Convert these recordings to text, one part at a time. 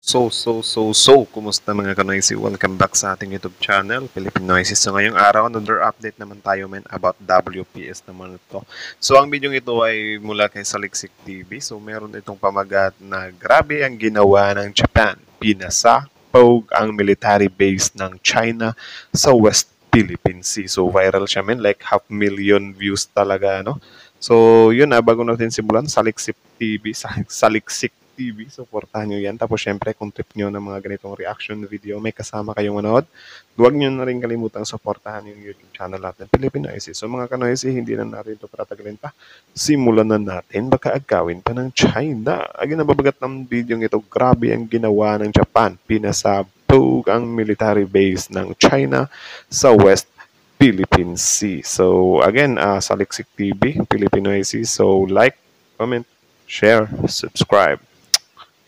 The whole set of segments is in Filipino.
Kumusta mga kanoisy? Welcome back sa ating YouTube channel, Philippine Noises. So ngayong araw, another update naman tayo about WPS naman ito. So ang video ito ay mula kay Saliksik TV. So meron itong pamagat na grabe ang ginawa ng Japan. Pinasapog ang military base ng China sa West Philippine Sea. So viral siya like 500,000 views talaga, no? So yun bago natin simulan, Saliksik TV, Saliksik TV, supportahan nyo yan. Tapos syempre, kung trip nyo ng mga ganitong reaction video, may kasama kayong manood, huwag nyo na rin kalimutang supportahan yung YouTube channel natin, Philippine Noises. So mga kanoisy, hindi na natin ito patagalin pa. Simulan na natin, baka agawin pa ng China. Agin nababagat ng video ito, grabe ang ginawa ng Japan. Pinasabog ang military base ng China sa West Philippine Sea. So again, Saliksik TV, Philippine Noises. So like, comment, share, subscribe.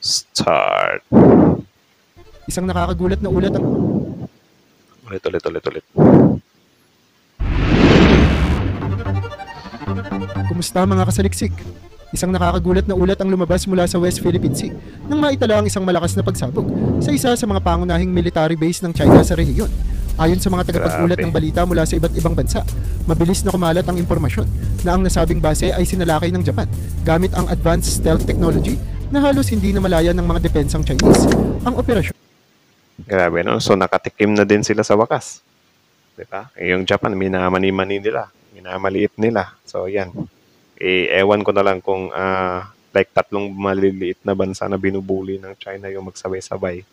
Start. Isang nakakagulat na ulat ang... Ulit. Kumusta mga kasaliksik? Isang nakakagulat na ulat ang lumabas mula sa West Philippine Sea nang maitala ang isang malakas na pagsabog sa isa sa mga pangunahing military base ng China sa rehiyon. Ayon sa mga tagapag-ulat ng balita mula sa iba't ibang bansa, mabilis na kumalat ang impormasyon na ang nasabing base ay sinalakay ng Japan gamit ang advanced stealth technology na halos hindi na malaya ng mga depensang Chinese. Ang operasyon. Grabe, no? So nakatikim na din sila sa wakas. Diba? Yung Japan, minamani-mani nila. Minamaliit nila. So yan. Ewan ko na lang kung like 3 maliliit na bansa na binubuli ng China yung magsabay-sabay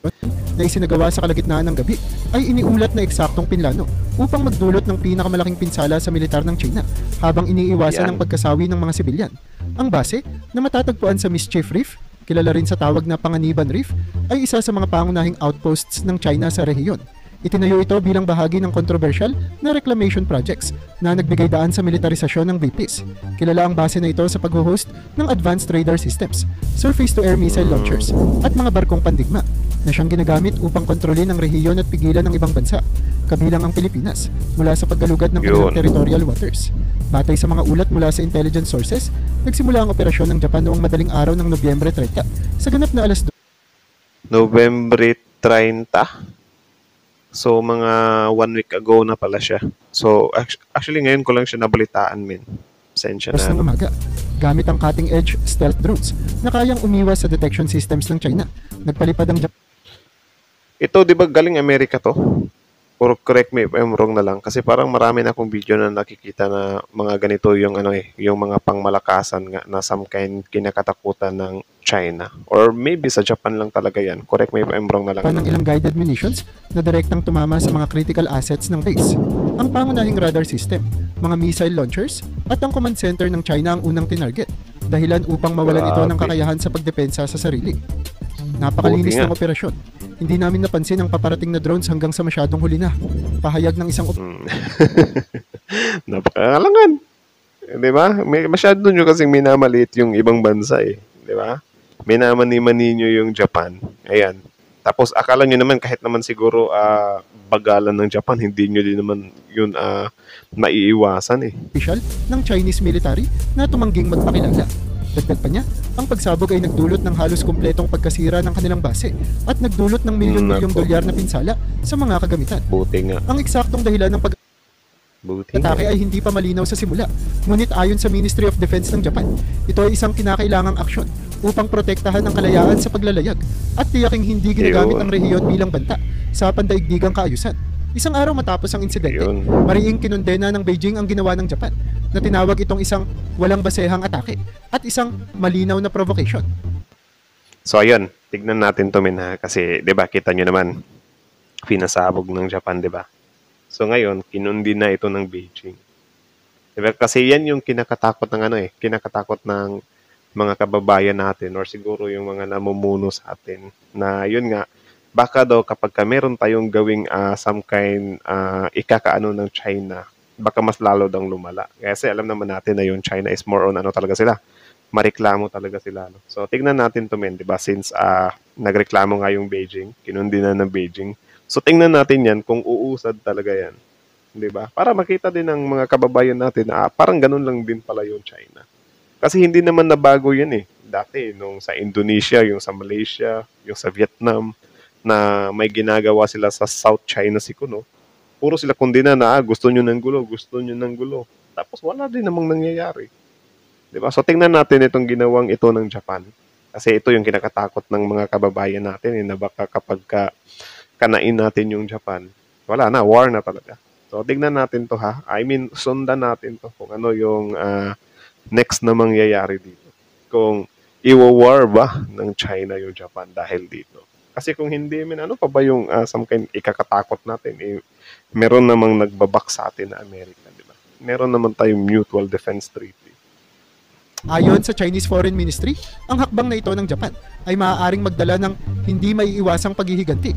na isinagawa sa kalagitnaan ng gabi ay iniulat na eksaktong pinlano upang magdulot ng pinakamalaking pinsala sa militar ng China habang iniiwasan ang pagkasawi ng mga sibilyan. Ang base na matatagpuan sa Mischief Reef, kilala rin sa tawag na Panganiban Reef, ay isa sa mga pangunahing outposts ng China sa rehiyon. Itinayo ito bilang bahagi ng controversial na reclamation projects na nagbigay daan sa militarisasyon ng VPs. Kilala ang base na ito sa pag-host ng advanced radar systems, surface-to-air missile launchers, at mga barkong pandigma na siyang ginagamit upang kontrolin ang rehiyon at pigilan ng ibang bansa, kabilang ang Pilipinas, mula sa paggalugad ng kanilang territorial waters. Batay sa mga ulat mula sa intelligence sources, nagsimula ang operasyon ng Japan noong madaling araw ng Nobyembre 30 sa ganap na alas 2. Nobyembre 30? So, mga 1 week ago na pala siya. So, actually ngayon ko lang siya nabalitaan, min. Pasensya na. Ng umaga, gamit ang cutting-edge stealth drones na kayang umiwas sa detection systems ng China. Nagpalipad ang Japan. Ito, di ba galing Amerika to? Or correct me if I'm wrong na lang. Kasi parang marami na akong video na nakikita na mga ganito yung yung mga pangmalakasan nga na some kind kinakatakutan ng China. Or maybe sa Japan lang talaga yan. Correct me if I'm wrong na lang. Ng ilang guided munitions na direktang tumama sa mga critical assets ng base. Ang pangunahing radar system, mga missile launchers, at ang command center ng China ang unang tinarget. Dahilan upang mawalan ito ng kakayahan sa pagdepensa sa sarili. Napakalinis ng operasyon. Hindi namin napansin ang paparating na drones hanggang sa masyadong huli na. Pahayag ng isang napakalangan. Di ba? Masyado nyo kasing minamaliit yung ibang bansa eh. Di ba? Minamani-mani nyo yung Japan. Ayan. Tapos akala nyo naman kahit naman siguro bagalan ng Japan, hindi nyo din naman yun maiiwasan eh. Official ng Chinese military na tumangging magpakilala. Dagdag pa niya, ang pagsabog ay nagdulot ng halos kumpletong pagkasira ng kanilang base at nagdulot ng milyon-milyong dolyar na pinsala sa mga kagamitan. Buti nga. Ang eksaktong dahilan ng atake ay hindi pa malinaw sa simula. Ngunit ayon sa Ministry of Defense ng Japan, ito ay isang kinakailangang aksyon upang protektahan ang kalayaan sa paglalayag at tiyaking hindi ginagamit ang rehiyon bilang banta sa pandaigdigang kaayusan. Isang araw matapos ang insidente, mariing kinondena ng Beijing ang ginawa ng Japan na tinawag itong isang walang basehang atake at isang malinaw na provocation. So ayun, tignan natin to kasi 'di ba kita nyo naman pinasabog ng Japan, 'di ba? So ngayon, kinundi na ito ng Beijing. 'Di ba? Kasi yan yung kinakatakot ng kinakatakot ng mga kababayan natin or siguro yung mga namumuno sa atin na yun nga baka daw kapag meron tayong gawing some kind ikakaano ng China, baka mas lalo daw lumala. Kasi alam naman natin na yung China is more on talaga sila. Mareklamo talaga sila. No? So tignan natin to di ba? Since nagreklamo nga yung Beijing, kinundi na ng Beijing. So tingnan natin yan kung uusad talaga yan. Di ba? Para makita din ng mga kababayan natin na parang ganun lang din pala yung China. Kasi hindi naman nabago yan eh. Dati, nung sa Indonesia, yung sa Malaysia, yung sa Vietnam, na may ginagawa sila sa South China Sea, no? Puro sila kundina na, gusto nyo ng gulo, gusto nyo ng gulo. Tapos wala din namang nangyayari. Diba? So tingnan natin itong ginawang ito ng Japan. Kasi ito yung kinakatakot ng mga kababayan natin na baka kapag kanain natin yung Japan, wala na, war na talaga. So tingnan natin to ha. I mean, sundan natin to kung ano yung next na mangyayari dito. Kung iwa-war ba ng China yung Japan dahil dito. Kasi kung hindi, ano pa ba yung some kind ikakatakot natin? Meron namang nagbabak sa atin na Amerika, di ba? Meron naman tayong mutual defense treaty. Ayon sa Chinese Foreign Ministry, ang hakbang na ito ng Japan ay maaaring magdala ng hindi maiiwasang paghihiganti.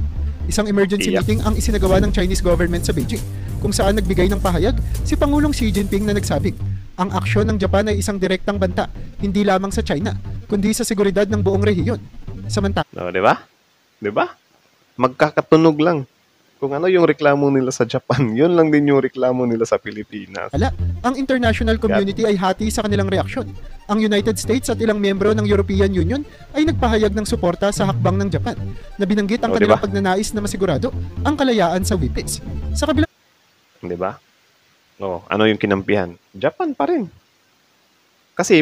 Isang emergency meeting ang isinagawa ng Chinese government sa Beijing, kung saan nagbigay ng pahayag si Pangulong Xi Jinping na nagsabing, ang aksyon ng Japan ay isang direktang banta, hindi lamang sa China, kundi sa seguridad ng buong rehiyon. Samantala, no, di ba? Di ba? Magkakatunog lang. Kung ano yung reklamo nila sa Japan, yun lang din yung reklamo nila sa Pilipinas. Ang international community ay hati sa kanilang reaksyon. Ang United States at ilang miyembro ng European Union ay nagpahayag ng suporta sa hakbang ng Japan na binanggit ang kanilang pagnanais na masigurado ang kalayaan sa WPS. Sa kabilang... Di ba? No, ano yung kinampihan? Japan pa rin. Kasi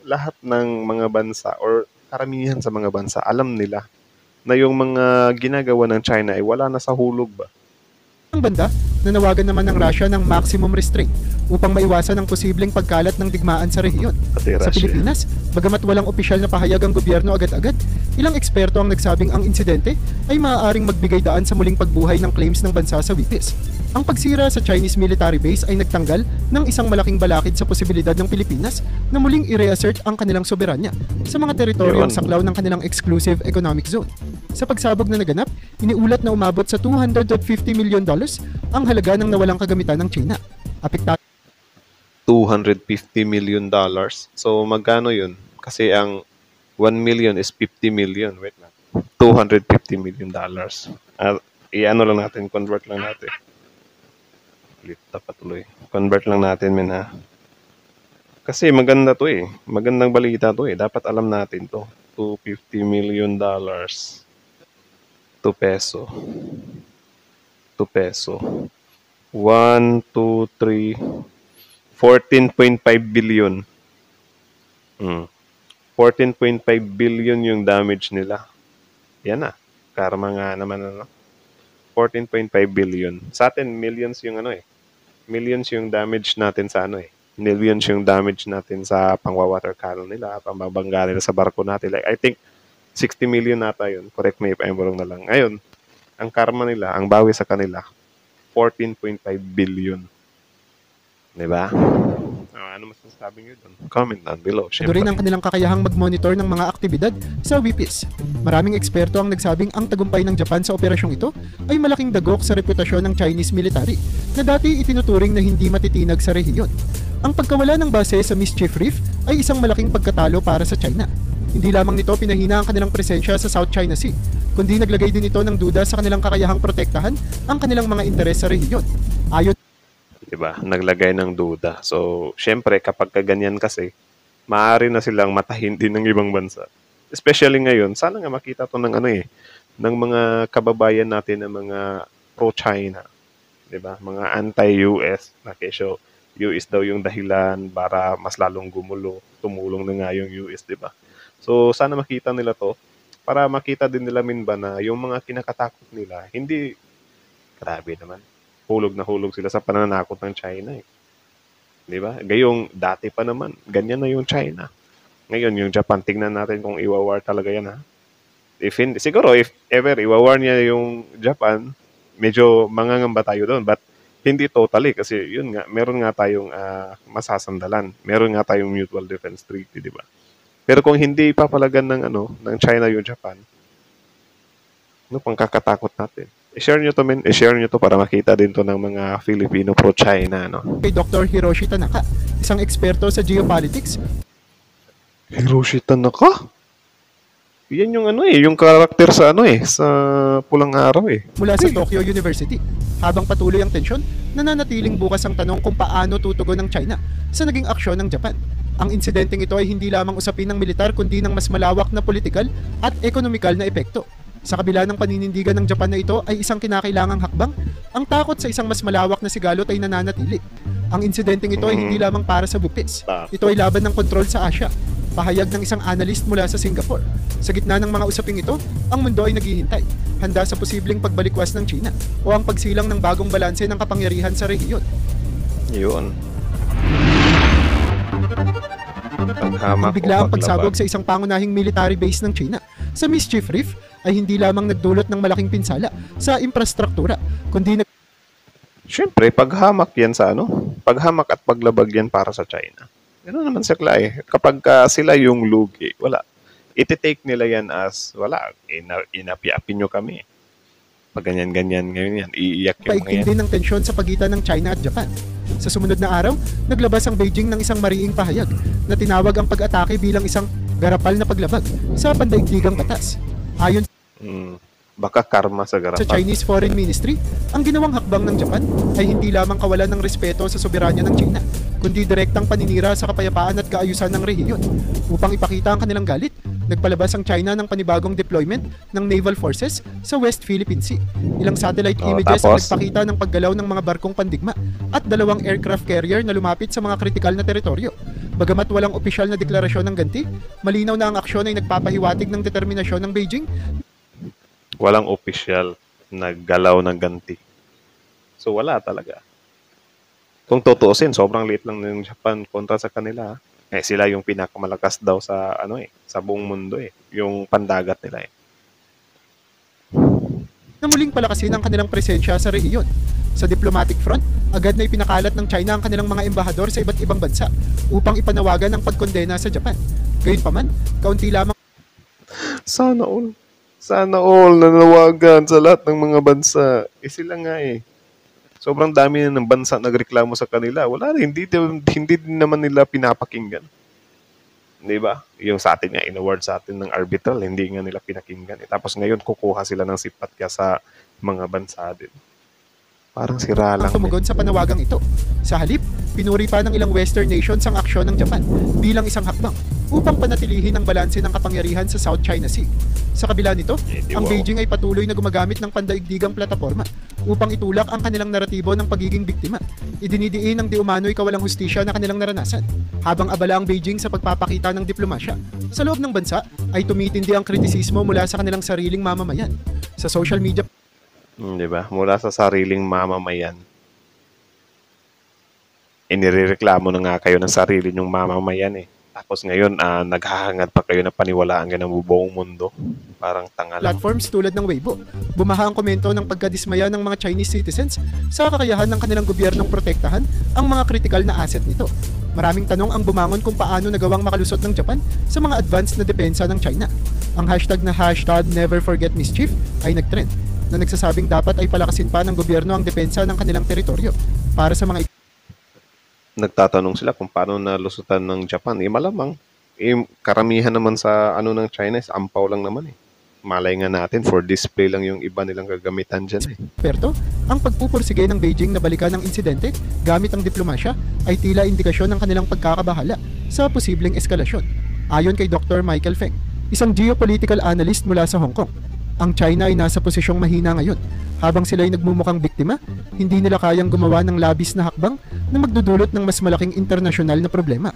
lahat ng mga bansa or karamihan sa mga bansa, alam nila na yung mga ginagawa ng China ay wala na sa hulog ba? Ang banda, nanawagan naman ng Russia ng maximum restraint upang maiwasan ang posibleng pagkalat ng digmaan sa rehiyon. Sa Pilipinas, bagamat walang opisyal na pahayag ang gobyerno agad-agad, ilang eksperto ang nagsabing ang insidente ay maaaring magbigay daan sa muling pagbuhay ng claims ng bansa sa WPS. Ang pagsira sa Chinese military base ay nagtanggal ng isang malaking balakid sa posibilidad ng Pilipinas na muling i-reassert ang kanilang soberanya sa mga teritoryong saklaw ng kanilang exclusive economic zone. Sa pagsabog na naganap, iniulat na umabot sa $250 million ang halaga ng nawalang kagamitan ng China. Apektado $250 million. So magkano yun? Kasi ang 1 million is 50 million. Wait lang. $250 million. I-ano lang natin, convert lang natin. Patuloy. Convert lang natin, ha. Kasi maganda to eh. Magandang balita to eh. Dapat alam natin to. $250 million. 2 peso. 2 peso. 1, 2, 3, 14.5 billion. 14.5 billion yung damage nila. Yan na. Karma nga naman, 14.5 billion. Sa atin, millions yung millions yung damage natin sa millions yung damage natin sa pang-water cannon nila, pambabangga nila sa barko natin. Like, I think 60 million nata yun. Correct me if I'm wrong na lang. Ngayon, ang karma nila, ang bawi sa kanila, 14.5 billion. Diba? Ano masasabi nyo doon? Comment down below. Ito rin ang kanilang kakayahang mag-monitor ng mga aktibidad sa WPS. Maraming eksperto ang nagsabing ang tagumpay ng Japan sa operasyong ito ay malaking dagok sa reputasyon ng Chinese military na dati itinuturing na hindi matitinag sa rehiyon. Ang pagkawala ng base sa Mischief Reef ay isang malaking pagkatalo para sa China. Hindi lamang nito pinahina ang kanilang presensya sa South China Sea, kundi naglagay din ito ng duda sa kanilang kakayahang protektahan ang kanilang mga interes sa rehiyon. Ayon diba? Naglagay ng duda. So, syempre, kapag ganyan kasi, maaari na silang matahin din ng ibang bansa. Especially ngayon, sana nga makita to ng ng mga kababayan natin na mga pro-China. Diba? Mga anti-US. Na kesyo, US daw yung dahilan para mas lalong gumulo. Tumulong na nga yung US, diba? So, sana makita nila to para makita din nila na yung mga kinakatakot nila, hindi, grabe naman. Hulog na hulog sila sa pananakot ng China eh. Di ba? Gayong dati pa naman, ganyan na yung China. Ngayon, yung Japan, tingnan natin kung iwawar talaga yan ha. Siguro, if ever iwawar niya yung Japan, medyo mangangamba tayo doon. But, hindi totally kasi yun nga, meron nga tayong masasandalan. Meron nga tayong mutual defense treaty, di ba? Pero kung hindi papalagan ng China yung Japan, pang kakatakot natin. I-share nyo to, I-share nyo to para makita din to ng mga Filipino pro-China, Kay Dr. Hiroshi Tanaka, isang eksperto sa geopolitics. Hiroshi Tanaka? Yan yung yung karakter sa sa Pulang Araw eh. Mula sa Tokyo University. Habang patuloy ang tensyon, nananatiling bukas ang tanong kung paano tutugon ng China sa naging aksyon ng Japan. Ang insidenteng ito ay hindi lamang usapin ng militar kundi ng mas malawak na politikal at ekonomikal na epekto. Sa kabila ng paninindigan ng Japan na ito ay isang kinakailangang hakbang, ang takot sa isang mas malawak na sigalot ay nananatili. Ang insidenteng ito ay hindi lamang para sa Bupis. Ito ay laban ng kontrol sa Asya. Pahayag ng isang analyst mula sa Singapore. Sa gitna ng mga usaping ito, ang mundo ay naghihintay, handa sa posibleng pagbalikwas ng China o ang pagsilang ng bagong balanse ng kapangyarihan sa rehiyon. Yun. Paghamak Bigla ang o pagsabog paglabag. sa isang pangunahing military base ng China sa Mischief Reef ay hindi lamang nagdulot ng malaking pinsala sa infrastruktura, kundi Siyempre, paghamak yan sa ano? Paghamak at paglabag yan para sa China. Gano'n naman sila eh. Kapag sila yung lugi, wala. Iti-take nila yan as, wala, inapi-api nyo kami. Pag ganyan-ganyan, ngayon yan, iiyak yung mga paigting yan. din ng tensyon sa pagitan ng China at Japan. Sa sumunod na araw, naglabas ang Beijing ng isang mariing pahayag na tinawag ang pag-atake bilang isang garapal na paglabag sa pandaigdigang batas. Ayon Baka karma sa sa garapan. Chinese Foreign Ministry, ang ginawang hakbang ng Japan ay hindi lamang kawalan ng respeto sa soberanya ng China, kundi direktang paninira sa kapayapaan at kaayusan ng rehiyon. Upang ipakita ang kanilang galit, nagpalabas ang China ng panibagong deployment ng naval forces sa West Philippine Sea. Ilang satellite images ang Tapos? nagpakita ng paggalaw ng mga barkong pandigma at 2 aircraft carrier na lumapit sa mga kritikal na teritoryo. Bagamat walang opisyal na deklarasyon ng ganti, malinaw na ang aksyon ay nagpapahiwatig ng determinasyon ng Beijing Walang opisyal na galaw ng ganti. So wala talaga. Kung tutuusin, sobrang liit lang ng Japan kontra sa kanila. Eh sila yung pinakamalakas daw sa ano eh, sa buong mundo eh, yung pandagat nila eh. na muling palakasin ang kanilang presensya sa rehiyon. Sa diplomatic front, agad na ipinakalat ng China ang kanilang mga embahador sa iba't ibang bansa upang ipanawagan ang pagkondena sa Japan. Gayunpaman, kaunti lamang Sana all nanawagan sa lahat ng mga bansa. Eh sila nga eh. Sobrang dami na ng bansa nagreklamo sa kanila. Wala rin, hindi din naman nila pinapakinggan. Di ba? Yung sa atin nga, in-award sa atin ng arbitral, hindi nga nila pinakinggan. Eh. Tapos ngayon, kukuha sila ng sipat ka sa mga bansa din. Parang sira lang. tumugon sa panawagang ito. Sa halip, pinuri pa ng ilang Western nations ang aksyon ng Japan bilang isang hakbang upang panatilihin ang balanse ng kapangyarihan sa South China Sea. Sa kabila nito, ang Beijing ay patuloy na gumagamit ng pandaigdigang plataporma upang itulak ang kanilang naratibo ng pagiging biktima. Idinidiin ng di umano'y kawalang hustisya na kanilang naranasan. Habang abala ang Beijing sa pagpapakita ng diplomasya, sa loob ng bansa ay tumitindi ang kritisismo mula sa kanilang sariling mamamayan. Sa social media Di ba? Mula sa sariling mamamayan. Inireklamo na nga kayo ng sarili nyong mamamayan eh. Tapos ngayon, naghahangad pa kayo na paniwalaan ka ng buong mundo. Parang tanga lang. platforms tulad ng Weibo, bumaha ang komento ng pagkadismaya ng mga Chinese citizens sa kakayahan ng kanilang gobyernong protektahan ang mga kritikal na asset nito. Maraming tanong ang bumangon kung paano nagawang makalusot ng Japan sa mga advanced na depensa ng China. Ang hashtag na #NeverForgetMischief ay nagtrend na nagsasabing dapat ay palakasin pa ng gobyerno ang depensa ng kanilang teritoryo para sa mga Nagtatanong sila kung paano nalusutan ng Japan. Eh malamang, karamihan naman sa ano ng China is ampaw lang naman eh. Malay nga natin, for display lang yung iba nilang gagamitan dyan eh. eksperto, ang pagpupursige ng Beijing na balikan ng insidente gamit ang diplomasya ay tila indikasyon ng kanilang pagkakabahala sa posibleng eskalasyon. Ayon kay Dr. Michael Feng, isang geopolitical analyst mula sa Hong Kong, ang China ay nasa posisyong mahina ngayon. Habang sila ay nagmumukhang biktima, hindi nila kayang gumawa ng labis na hakbang na magdudulot ng mas malaking internasyonal na problema.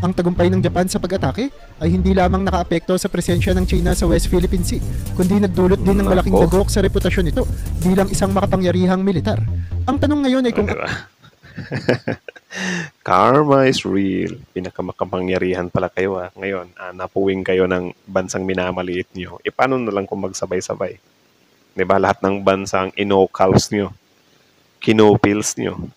Ang tagumpay ng Japan sa pag-atake ay hindi lamang nakaapekto sa presensya ng China sa West Philippine Sea, kundi nagdulot din ng malaking dagok sa reputasyon nito bilang isang makapangyarihang militar. Ang tanong ngayon ay kung Diba? Karma is real. Pinakamakapangyarihan pala kayo ah. Ngayon, napuwing kayo ng bansang minamaliit nyo. E paano na lang kung magsabay-sabay? Diba? Lahat ng bansang inocals nyo. Kinopils nyo.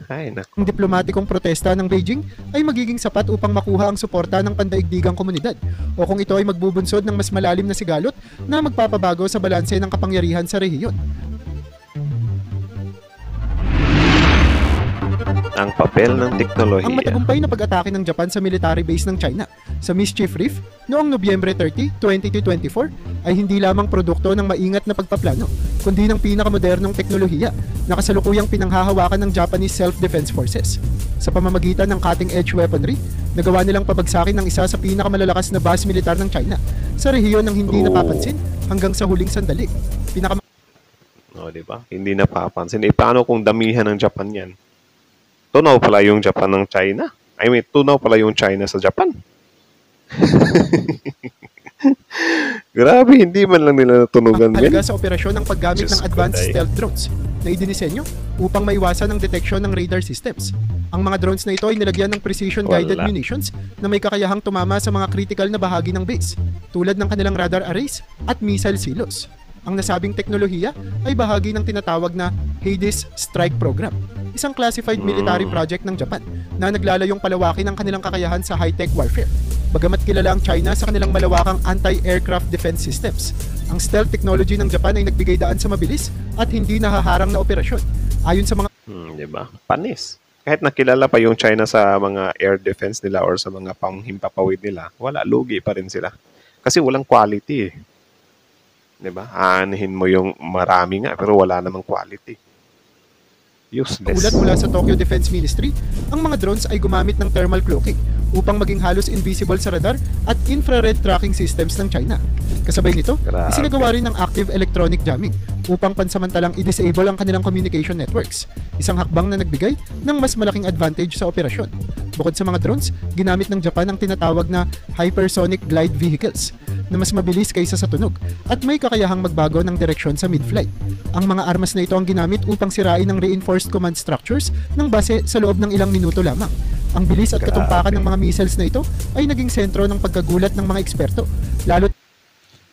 Ay, naku. ang diplomatikong protesta ng Beijing ay magiging sapat upang makuha ang suporta ng pandaigdigang komunidad o kung ito ay magbubunsod ng mas malalim na sigalot na magpapabago sa balanse ng kapangyarihan sa rehiyon. Ang papel ng teknolohiya. Ang matagumpay na pag-atake ng Japan sa military base ng China sa Mischief Reef noong Nobyembre 30, 2024 ay hindi lamang produkto ng maingat na pagpaplano, kundi ng pinakamodernong teknolohiya na kasalukuyang pinanghahawakan ng Japanese Self-Defense Forces. Sa pamamagitan ng cutting-edge weaponry, nagawa nilang pabagsakin ng isa sa pinakamalalakas na base militar ng China sa rehiyon ng hindi napapansin hanggang sa huling sandali. O, di ba? Hindi napapansin. Paano kung damihan ng Japan yan? Tunaw pala yung Japan ng China. I mean, tunaw pala yung China sa Japan. Grabe, hindi man lang nila natunugan. Halaga sa operasyon ng paggamit Diyos ng advanced ko, stealth drones na idinisenyo upang maiwasan ang deteksyon ng radar systems. Ang mga drones na ito ay nilagyan ng precision-guided munitions na may kakayahang tumama sa mga critical na bahagi ng base, tulad ng kanilang radar arrays at missile silos. Ang nasabing teknolohiya ay bahagi ng tinatawag na Hades Strike Program, isang classified military project ng Japan na naglalayong palawakin ang kanilang kakayahan sa high-tech warfare. Bagamat kilala ang China sa kanilang malawakang anti-aircraft defense systems, ang stealth technology ng Japan ay nagbigay daan sa mabilis at hindi nahaharang na operasyon. Ayon sa mga Diba? Panis. Kahit nakilala pa yung China sa mga air defense nila or sa mga panghimpapawid nila, wala, lugi pa rin sila. Kasi walang quality eh. Diba? Aanihin mo yung marami nga pero wala namang quality. Useless. ulat mula sa Tokyo Defense Ministry, ang mga drones ay gumamit ng thermal cloaking upang maging halos invisible sa radar at infrared tracking systems ng China. Kasabay nito, Grabe. isinagawa rin ng active electronic jamming upang pansamantalang i-disable ang kanilang communication networks, isang hakbang na nagbigay ng mas malaking advantage sa operasyon. Bukod sa mga drones, ginamit ng Japan ang tinatawag na hypersonic glide vehicles na mas mabilis kaysa sa tunog at may kakayahang magbago ng direksyon sa mid-flight. Ang mga armas na ito ang ginamit upang sirain ang reinforced command structures ng base sa loob ng ilang minuto lamang. Ang bilis at katumpakan ng mga missiles na ito ay naging sentro ng pagkagulat ng mga eksperto, lalo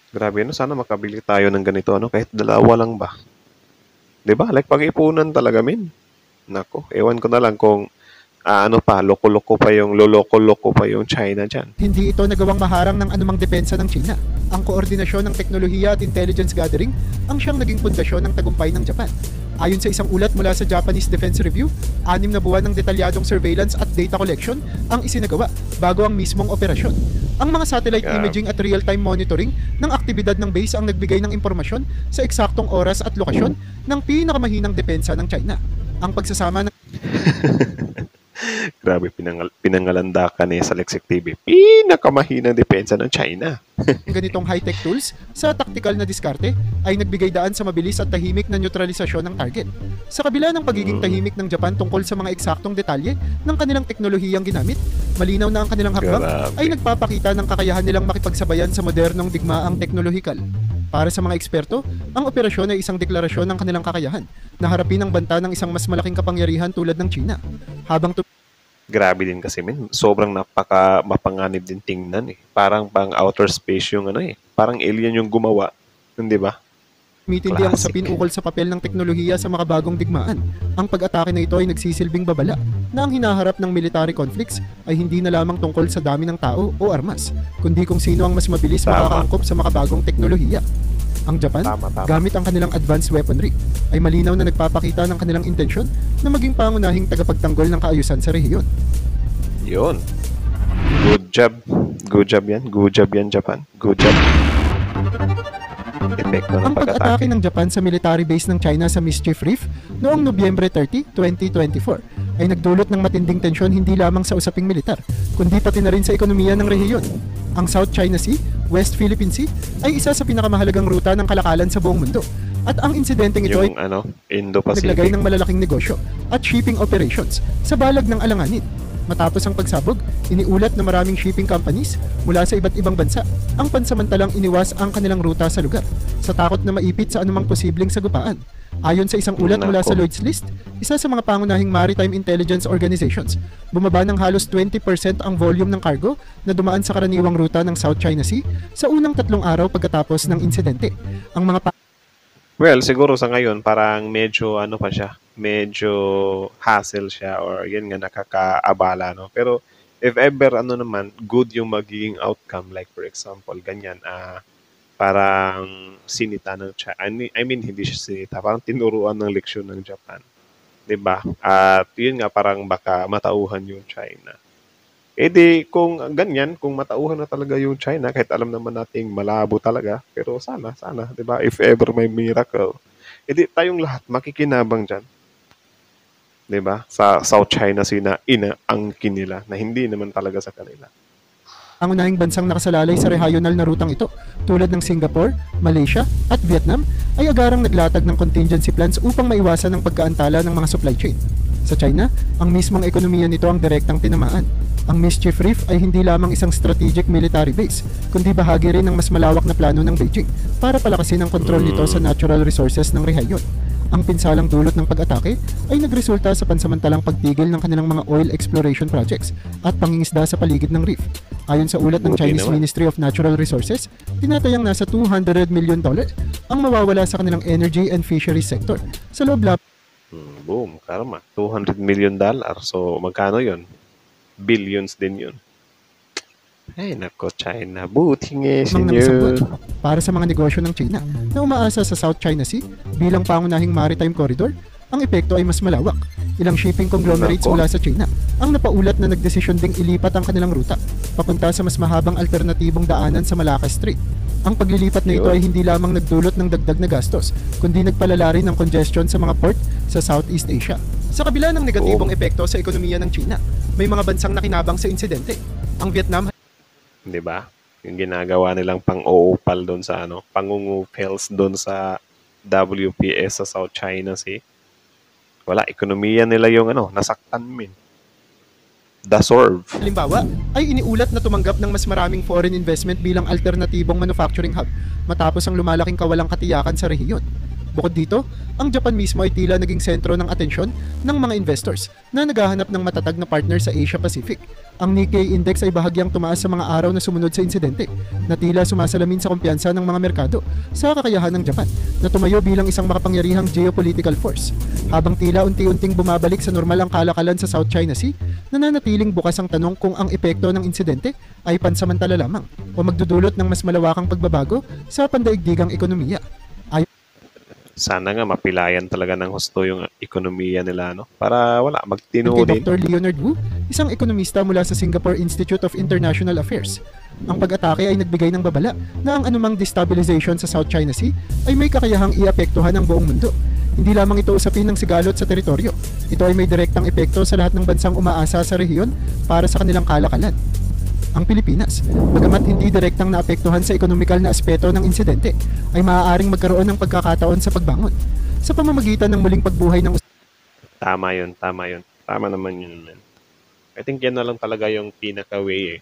Grabe, no? Sana makabili tayo ng ganito, ano? Kahit dalawa lang ba? Diba? Like, pag-ipunan talaga, min. Nako, ewan ko na lang kung loko-loko pa yung China dyan. hindi ito nagawang maharang ng anumang depensa ng China. Ang koordinasyon ng teknolohiya at intelligence gathering ang siyang naging pundasyon ng tagumpay ng Japan. Ayon sa isang ulat mula sa Japanese Defense Review, 6 na buwan ng detalyadong surveillance at data collection ang isinagawa bago ang mismong operasyon. Ang mga satellite imaging at real-time monitoring ng aktibidad ng base ang nagbigay ng impormasyon sa eksaktong oras at lokasyon ng pinakamahinang depensa ng China. Ang pagsasama ng Grabe, pinangalandakan ni sa Lexic TV. Pinakamahinang depensa ng China. ganitong high-tech tools sa taktikal na diskarte ay nagbigay daan sa mabilis at tahimik na neutralisasyon ng target. Sa kabila ng pagiging tahimik ng Japan tungkol sa mga eksaktong detalye ng kanilang teknolohiyang ginamit, malinaw na ang kanilang hakbang ay nagpapakita ng kakayahan nilang makipagsabayan sa modernong digmaang teknolohikal. Para sa mga eksperto, ang operasyon ay isang deklarasyon ng kanilang kakayahan na harapin ang banta ng isang mas malaking kapangyarihan tulad ng China. Habang Grabe din kasi, min. Sobrang mapanganib din tingnan eh. Parang pang outer space yung Parang alien yung gumawa. Hindi ba? tumitindi ang Classic. usapin ukol sa papel ng teknolohiya sa makabagong digmaan, ang pag-atake na ito ay nagsisilbing babala na ang hinaharap ng military conflicts ay hindi na lamang tungkol sa dami ng tao o armas, kundi kung sino ang mas mabilis Tama. makakaangkop sa makabagong teknolohiya. Ang Japan, Tama. gamit ang kanilang advanced weaponry, ay malinaw na nagpapakita ng kanilang intensyon na maging pangunahing tagapagtanggol ng kaayusan sa rehiyon. Yun. Good job. Good job yan. Good job yan, Japan. Good job. Epekto ng Ang pag-atake pag-atake. ng Japan sa military base ng China sa Mischief Reef noong Nobyembre 30, 2024 ay nagdulot ng matinding tensyon hindi lamang sa usaping militar, kundi pati na rin sa ekonomiya ng rehiyon. Ang South China Sea, West Philippine Sea ay isa sa pinakamahalagang ruta ng kalakalan sa buong mundo. At ang insidenteng ito ay Yung naglagay Indo-Pacific. ng malalaking negosyo at shipping operations sa balag ng alanganin. Matapos ang pagsabog, iniulat na maraming shipping companies mula sa iba't ibang bansa ang pansamantalang iniwas ang kanilang ruta sa lugar sa takot na maipit sa anumang posibleng sagupaan. Ayon sa isang ulat mula sa Lloyd's List, isa sa mga pangunahing maritime intelligence organizations, bumaba ng halos 20% ang volume ng cargo na dumaan sa karaniwang ruta ng South China Sea sa unang 3 araw pagkatapos ng insidente. Ang mga Well, siguro sa ngayon, parang medyo pa siya, medyo hassle siya or yun nga nakakaabala, no? Pero if ever naman, good yung magiging outcome, like for example, ganyan, parang sinita ng China. I mean, hindi siya sinita, parang tinuruan ng leksyon ng Japan. 'Di ba? At yun nga, parang baka matauhan yung China. Eh di, kung ganyan, kung matauhan na talaga yung China, kahit alam naman nating malabo talaga, pero sana, 'di ba? If ever may miracle, eh di tayong lahat makikinabang diyan. 'di ba? Sa South China Sea na inaangkin nila na hindi naman talaga sa kanila. Ang unahing bansang nakasalalay sa regional na rutang ito, tulad ng Singapore, Malaysia at Vietnam, ay agarang naglatag ng contingency plans upang maiwasan ang pagkaantala ng mga supply chain. Sa China, ang mismong ekonomiya nito ang direktang tinamaan. Ang Mischief Reef ay hindi lamang isang strategic military base, kundi bahagi rin ng mas malawak na plano ng Beijing para palakasin ang kontrol nito sa natural resources ng rehiyon. Ang pinsalang dulot ng pag-atake ay nagresulta sa pansamantalang pagtigil ng kanilang mga oil exploration projects at pangingisda sa paligid ng reef. Ayon sa ulat ng Buti Chinese naman. Ministry of Natural Resources, tinatayang nasa $200 million ang mawawala sa kanilang energy and fisheries sector sa loob lamang Boom, karma. $200 million. So, magkano yon? Billions din yun. Ay, nako, China. Buti nga ng isang buwan senyor. para sa mga negosyo ng China na umaasa sa South China Sea bilang pangunahing maritime corridor. Ang epekto ay mas malawak. Ilang shipping conglomerates Nako. mula sa China ang napaulat na nagdesisyon ding ilipat ang kanilang ruta papunta sa mas mahabang alternatibong daanan sa Malacca Strait. Ang paglilipat na ito Yun. ay hindi lamang nagdulot ng dagdag na gastos, kundi nagpalala rin ng congestion sa mga port sa Southeast Asia. Sa kabila ng negatibong epekto sa ekonomiya ng China, may mga bansang nakinabang sa insidente. Ang Vietnam 'Di ba? Yung ginagawa nilang pang-uupal doon sa pangungupels doon sa WPS sa South China Sea. Wala, ekonomiya nila yung nasaktan min. Deserve. halimbawa, ay iniulat na tumanggap ng mas maraming foreign investment bilang alternatibong manufacturing hub matapos ang lumalaking kawalang katiyakan sa rehiyon. Bukod dito, ang Japan mismo ay tila naging sentro ng atensyon ng mga investors na naghahanap ng matatag na partner sa Asia Pacific. Ang Nikkei Index ay bahagyang tumaas sa mga araw na sumunod sa insidente na tila sumasalamin sa kumpiyansa ng mga merkado sa kakayahan ng Japan na tumayo bilang isang makapangyarihang geopolitical force. Habang tila unti-unting bumabalik sa normal ang kalakalan sa South China Sea, nananatiling bukas ang tanong kung ang epekto ng insidente ay pansamantala lamang o magdudulot ng mas malawakang pagbabago sa pandaigdigang ekonomiya. Sana nga mapilayan talaga ng husto yung ekonomiya nila, no? Para wala, magtino Kay din. Dr. Leonard Wu, isang ekonomista mula sa Singapore Institute of International Affairs. Ang pag-atake ay nagbigay ng babala na ang anumang destabilization sa South China Sea ay may kakayahang iapektuhan ang buong mundo. Hindi lamang ito usapin ng sigalot sa teritoryo. Ito ay may direktang epekto sa lahat ng bansang umaasa sa rehiyon para sa kanilang kalakalan. Ang Pilipinas, bagamat hindi direktang naapektuhan sa ekonomikal na aspeto ng insidente, ay maaaring magkaroon ng pagkakataon sa pagbangon sa pamamagitan ng muling pagbuhay ng Tama yun, tama yun. Tama naman yun, man. I think yan na lang talaga yung pinaka-way eh.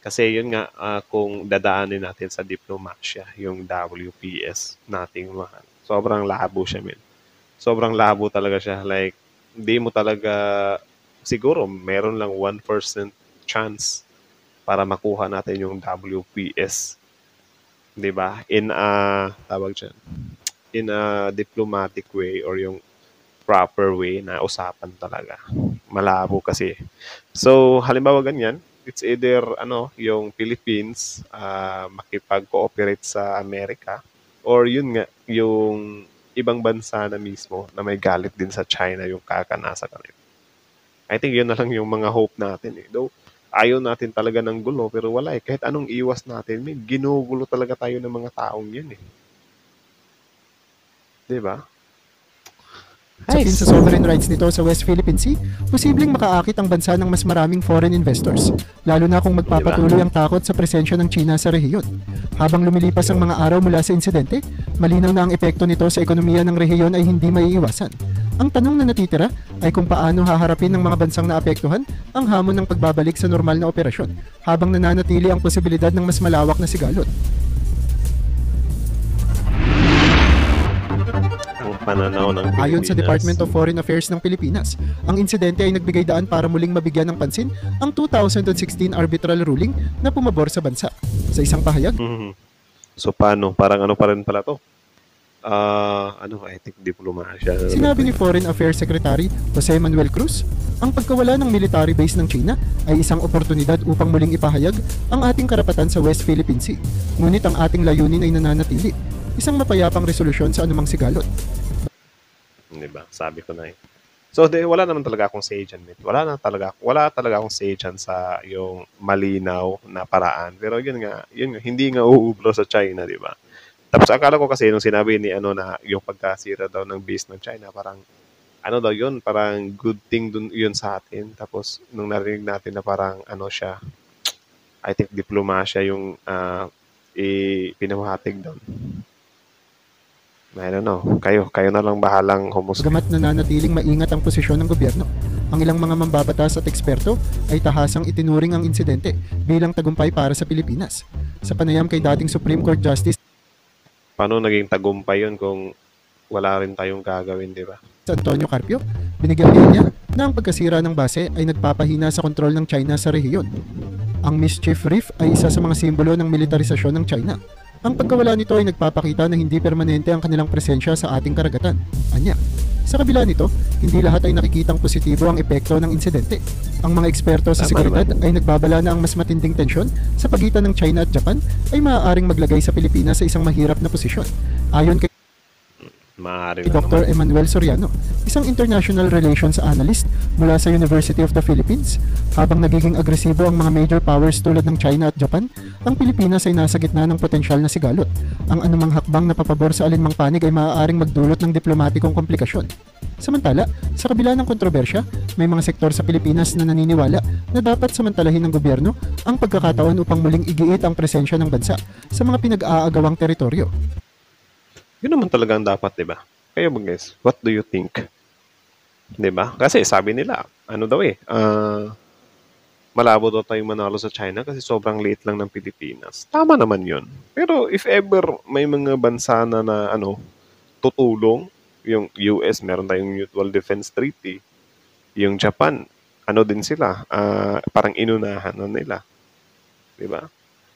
Kasi yun nga, kung dadaanin natin sa diplomasya, yung WPS nating mahal. Sobrang labo siya, man. Sobrang labo talaga siya. Like, hindi mo talaga, siguro, meron lang 1% chance para makuha natin yung WPS. 'Di ba? Tawag dyan, in a diplomatic way or yung proper way na usapan talaga. Malabo kasi. So, halimbawa ganyan, it's either yung Philippines makipag-cooperate sa Amerika or yun nga, yung ibang bansa na mismo na may galit din sa China yung kakana sa kanila. I think yun na lang yung mga hope natin eh. Though, ayaw natin talaga ng gulo, pero wala eh. Kahit anong iwas natin, may ginugulo talaga tayo ng mga taong yun eh. Diba? usapin sa sovereign rights nito sa West Philippine Sea, posibleng makaakit ang bansa ng mas maraming foreign investors, lalo na kung magpapatuloy ang takot sa presensya ng China sa rehiyon. Habang lumilipas ang mga araw mula sa insidente, malinaw na ang epekto nito sa ekonomiya ng rehiyon ay hindi maiiwasan. Ang tanong na natitira ay kung paano haharapin ng mga bansang naapektuhan ang hamon ng pagbabalik sa normal na operasyon habang nananatili ang posibilidad ng mas malawak na sigalot. Ang pananaw ng Pilipinas. Ayon sa Department of Foreign Affairs ng Pilipinas, ang insidente ay nagbigay daan para muling mabigyan ng pansin ang 2016 arbitral ruling na pumabor sa bansa. Sa isang pahayag, So paano? Parang ano pa rin pala to? I think diplomasya. sinabi ni Foreign Affairs Secretary Jose Manuel Cruz, ang pagkawala ng military base ng China ay isang oportunidad upang muling ipahayag ang ating karapatan sa West Philippine Sea. Ngunit ang ating layunin ay nananatili, isang mapayapang resolusyon sa anumang sigalot. Diba? Sabi ko na eh. So, wala naman talaga akong say dyan, mate. Wala talaga akong say dyan sa yung malinaw na paraan. Pero yun nga, hindi nga uubro sa China, di ba? Tapos akala ko kasi nung sinabi ni na yung pagkasira daw ng base ng China, parang ano daw yun, parang good thing dun yun sa atin. Tapos, nung narinig natin na parang ano siya, I think diplomasya yung pinamahatig doon. I don't know. Kayo na lang bahalang humusga. Bagamat nananatiling maingat ang posisyon ng gobyerno, ang ilang mga mambabatas at eksperto ay tahasang itinuring ang insidente bilang tagumpay para sa Pilipinas. Sa panayam kay dating Supreme Court Justice Paano naging tagumpay yun kung wala rin tayong gagawin, di ba? Antonio Carpio, binigyan din niya na ang pagkasira ng base ay nagpapahina sa kontrol ng China sa rehiyon. Ang Mischief Reef ay isa sa mga simbolo ng militarisasyon ng China. Ang pagkawala nito ay nagpapakita na hindi permanente ang kanilang presensya sa ating karagatan. Anya. Sa kabila nito, hindi lahat ay nakikitang positibo ang epekto ng insidente. Ang mga eksperto sa seguridad ay nagbabala na ang mas matinding tensyon sa pagitan ng China at Japan ay maaaring maglagay sa Pilipinas sa isang mahirap na posisyon. Ayon kay Maaari si na Dr. naman. Emmanuel Soriano, isang international relations analyst mula sa University of the Philippines. Habang nagiging agresibo ang mga major powers tulad ng China at Japan, ang Pilipinas ay nasa gitna ng potensyal na sigalot. Ang anumang hakbang na papabor sa alinmang panig ay maaaring magdulot ng diplomatikong komplikasyon. Samantala, sa kabila ng kontrobersya, may mga sektor sa Pilipinas na naniniwala na dapat samantalahin ng gobyerno ang pagkakataon upang muling igiit ang presensya ng bansa sa mga pinag-aagawang teritoryo. Yun naman talaga ang dapat, di ba? Kayo ba guys, what do you think? Di ba? Kasi sabi nila, ano daw malabo daw tayong manalo sa China kasi sobrang liit lang ng Pilipinas. Tama naman yun. Pero if ever may mga bansa na tutulong, yung US, meron tayong Mutual Defense Treaty. Yung Japan, ano din sila, parang inunahan na nila. Di ba?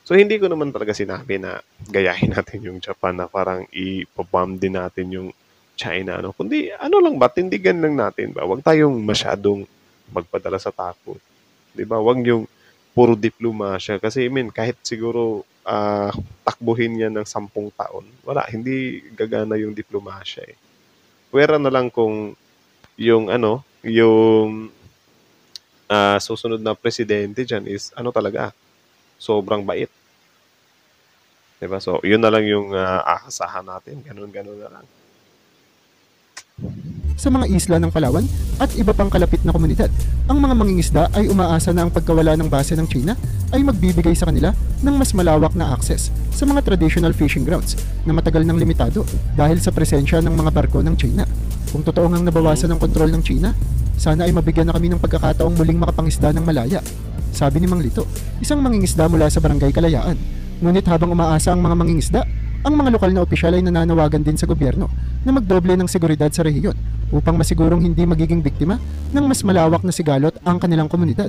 So, hindi ko naman talaga sinabi na gayahin natin yung Japan na parang ipabomb din natin yung China. No? Kundi, ano lang ba, tindigan lang natin ba? Huwag tayong masyadong magpadala sa takot. Di ba? Huwag yung puro diplomasya. Kasi, kahit siguro takbuhin yan ng 10 taon, wala, hindi gagana yung diplomasya eh. Pwera na lang kung yung susunod na presidente dyan is talaga, sobrang bait. Diba? So, yun na lang yung aasahan natin. Ganun na lang. Sa mga isla ng Palawan at iba pang kalapit na komunidad, ang mga mangingisda ay umaasa na ang pagkawala ng base ng China ay magbibigay sa kanila ng mas malawak na access sa mga traditional fishing grounds na matagal nang limitado dahil sa presensya ng mga barko ng China. Kung totoo ngang nabawasan ng kontrol ng China, sana ay mabigyan na kami ng pagkakataong muling makapangisda ng malaya. Sabi ni Mang Lito, isang mangingisda mula sa Barangay Kalayaan. Ngunit habang umaasa ang mga mangingisda, ang mga lokal na opisyal ay nananawagan din sa gobyerno na magdoble ng seguridad sa rehiyon upang masigurong hindi magiging biktima ng mas malawak na sigalot ang kanilang komunidad.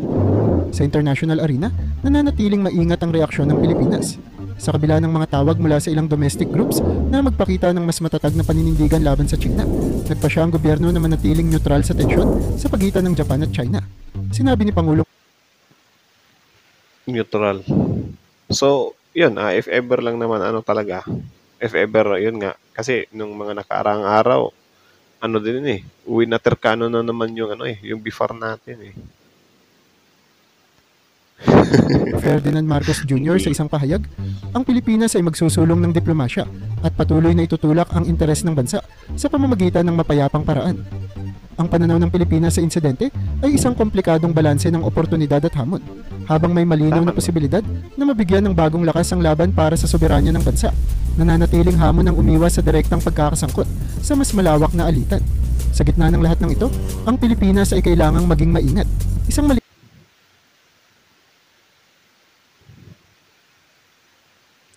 Sa international arena, nananatiling maingat ang reaksyon ng Pilipinas. Sa kabila ng mga tawag mula sa ilang domestic groups na magpakita ng mas matatag na paninindigan laban sa China, nagpasya ang gobyerno na manatiling neutral sa tensyon sa pagitan ng Japan at China. Sinabi ni Pangulong Neutral. So, yun, if ever lang naman, talaga, if ever, yun nga, kasi nung mga nakaraang araw, din uwi na terkano na naman yung yung before natin eh. Ferdinand Marcos Jr. sa isang pahayag, ang Pilipinas ay magsusulong ng diplomasya at patuloy na itutulak ang interes ng bansa sa pamamagitan ng mapayapang paraan. Ang pananaw ng Pilipinas sa insidente ay isang komplikadong balanse ng oportunidad at hamon, habang may malinaw na posibilidad na mabigyan ng bagong lakas ang laban para sa soberanya ng bansa. Nananatiling hamon ang umiwas sa direktang pagkakasangkot sa mas malawak na alitan. Sa gitna ng lahat ng ito, ang Pilipinas ay kailangang maging maingat. Isang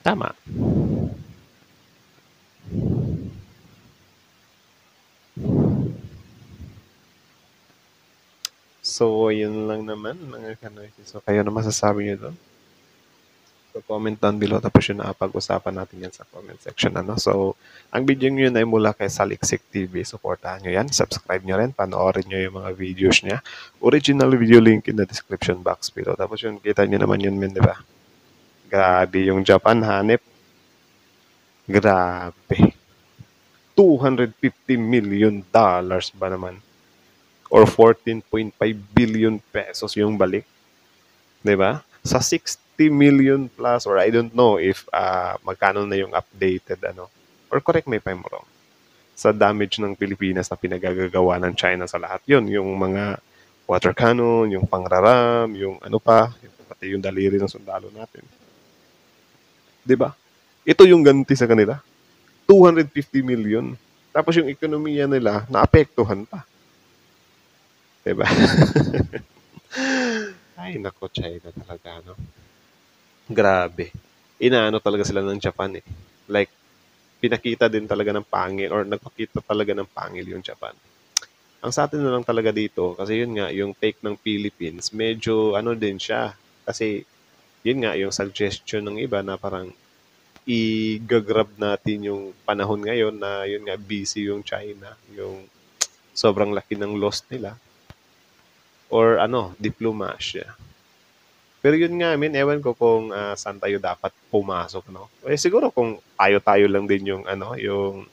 Tama. So, yun lang naman, mga kanoisis. So, kayo na masasabi nyo doon? So, comment down below. Tapos yun nakapag-usapan natin yan sa comment section. So, ang video nyo yun ay mula kay Saliksik TV. Supportahan nyo yan. Subscribe nyo rin. Panoorin nyo yung mga videos niya. Original video link in the description box below. Tapos yun, kita nyo naman yun, di ba? Grabe yung Japan, hanip. Grabe. $250 million ba naman? Or 14.5 billion pesos yung balik. Diba? Sa 60 million plus, or I don't know if magkano na yung updated, or correct me if I'm wrong. sa damage ng Pilipinas na pinagagagawa ng China sa lahat yun. Yung mga water cannon, yung pangraram, yung ano pa, pati yung daliri ng sundalo natin. 'Di ba? Ito yung ganti sa kanila. 250 million. Tapos yung ekonomiya nila, naapektuhan pa. 'Di ba? Ay, nako, China talaga, no? Grabe. Inaano talaga sila ng Japan eh. Like, pinakita din talaga ng pangil or nagpakita talaga ng pangil yung Japan. Ang sa atin na lang talaga dito, kasi yun nga, yung take ng Philippines, medyo ano din siya. Kasi yun nga, yung suggestion ng iba na parang i-grab natin yung panahon ngayon na yun nga, busy yung China, yung sobrang laki ng loss nila. Or ano, diplomasya. Pero yun nga, ewan ko kung saan tayo dapat pumasok, no? Eh siguro kung tayo-tayo lang din yung ano, yung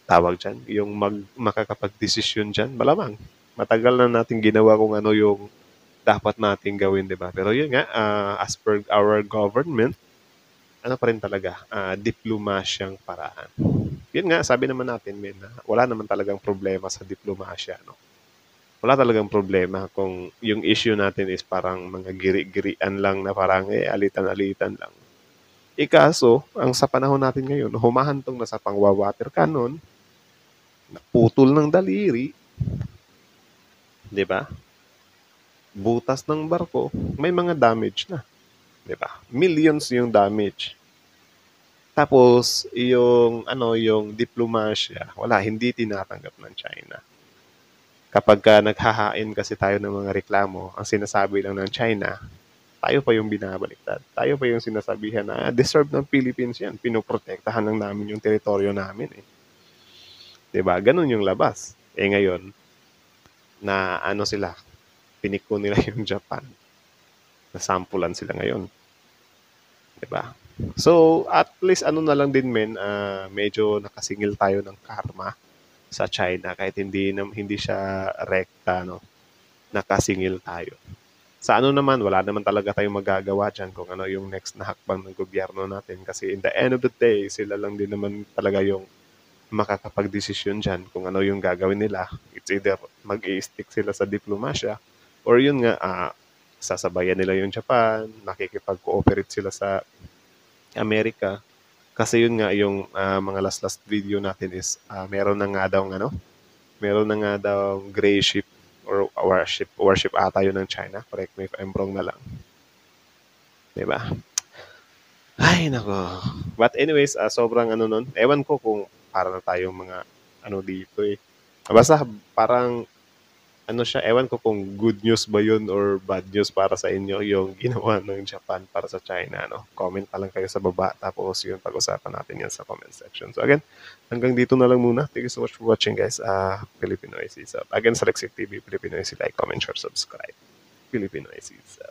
tawag diyan, yung makakapag-desisyon diyan, malamang matagal na natin ginawa kung ano yung dapat nating gawin, 'di ba? Pero yun nga, as per our government, ano pa rin talaga, diplomasyang paraan. Yun nga, sabi naman natin, na wala naman talagang problema sa diplomasya, no? Wala talagang problema kung yung issue natin is parang mga giri-girian lang na parang alitan-alitan lang. Kaso, ang sa panahon natin ngayon, humahantong na sa pangwa-water cannon, putol ng daliri, 'di ba? Butas ng barko, may mga damage na, 'di ba? Millions yung damage. Tapos yung ano, yung diplomasya, wala, hindi tinatanggap ng China. Kapag naghahain kasi tayo ng mga reklamo, ang sinasabi lang ng China, tayo pa yung binabaliktad. Tayo pa yung sinasabihan na deserve ng Philippines yan. Pinoprotektahan lang namin yung teritoryo namin eh. 'Di ba? Ganun yung labas. Eh ngayon, na ano sila, piniko nila yung Japan. Nasampulan sila ngayon. 'Di ba? So, at least ano na lang din medyo nakasingil tayo ng karma sa China kahit hindi siya rekta, no. Nakasingil tayo. Sa ano naman, wala naman talaga tayong magagawa diyan kung ano yung next na hakbang ng gobyerno natin kasi in the end of the day, sila lang din naman talaga yung makakapagdesisyon diyan kung ano yung gagawin nila. It's either mag-i-stick sila sa diplomasya or yun nga, sasabayan nila yung Japan, nakikipag-cooperate sila sa Amerika. Kasi yun nga, yung mga last video natin is meron na nga daw meron na nga daw gray ship or warship ata yun ng China. Correct me if I'm wrong na lang. Diba? Ay, nako. But anyways, sobrang ano nun. Ewan ko kung para na tayong mga ano dito eh. Basta parang ano siya, ewan ko kung good news ba yun or bad news para sa inyo yung ginawa ng Japan para sa China, no? Comment na lang kayo sa baba, tapos yun, pag-usapan natin yan sa comment section. So again, hanggang dito na lang muna. Thank you so much for watching, guys. Filipinoises. Again, sa Lexic TV, Filipinoises, like, comment, share, subscribe. Filipinoises.